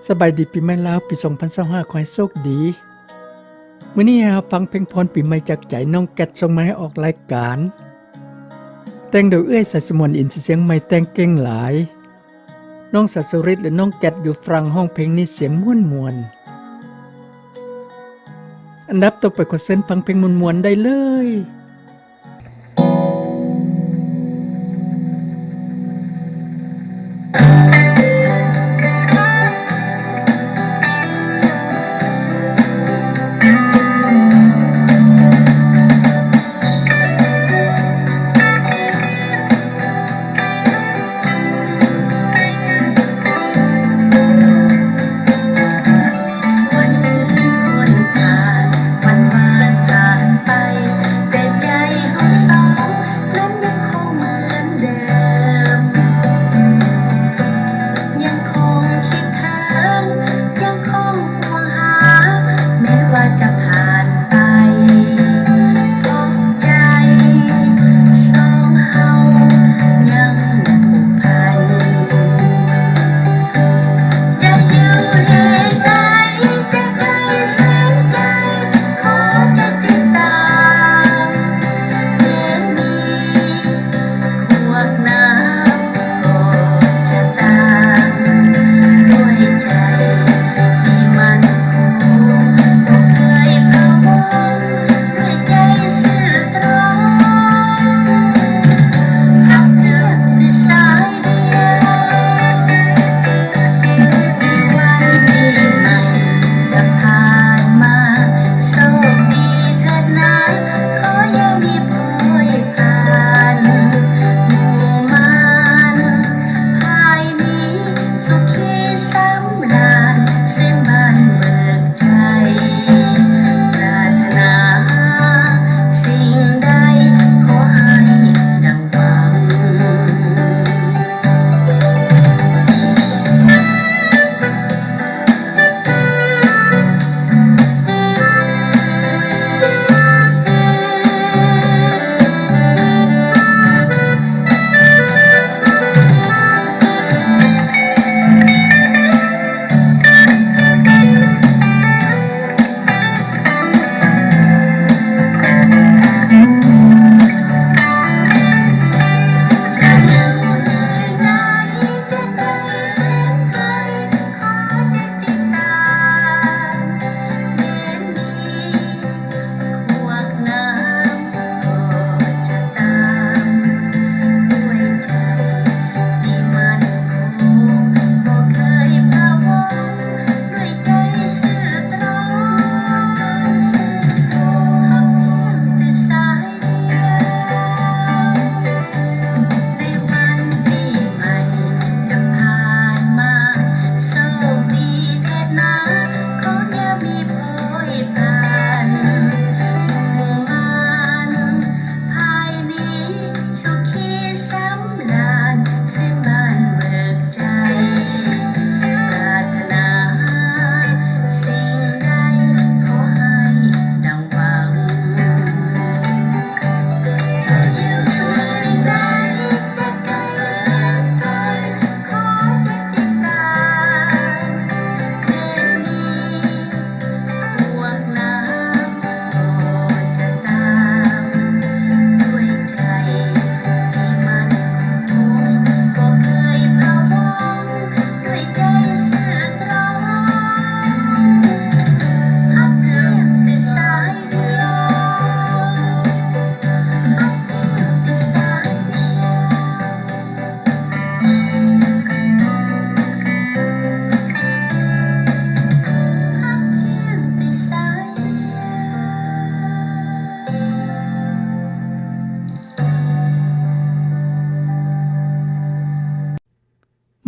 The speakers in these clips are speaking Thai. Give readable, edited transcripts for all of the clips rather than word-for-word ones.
สบายดีปีใหม่ลาวปี2025ขอให้โชคดีมื้อนี้เราฟังเพลงพรปีใหม่จากใจน้องแกดส่งมาให้ออกรายการแต่งโดยเอื้อยสายสมวนอินทร์เสียงใหม่แต่งเก่งหลายน้องสัสริตและน้องแกดอยู่ฟังห้องเพลงนี้เสียงม่วนๆอันดับต่อไปขอเซ็นฟังเพลงม่วนๆได้เลย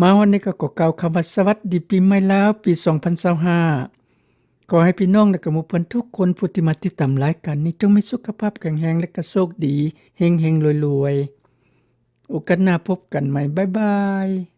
มาวันนี้ก็ขอกล่าวคำว่าสวัสดีปีใหม่ลาวปี2025ขอให้พี่น้องและก็หมู่เพิ่นทุกคนผู้ที่มาติดตามรายการนี้จงมีสุขภาพแข็งแรงและก็โชคดีเฮงๆรวยๆโอกาสหน้าพบกันใหม่บ๊ายบาย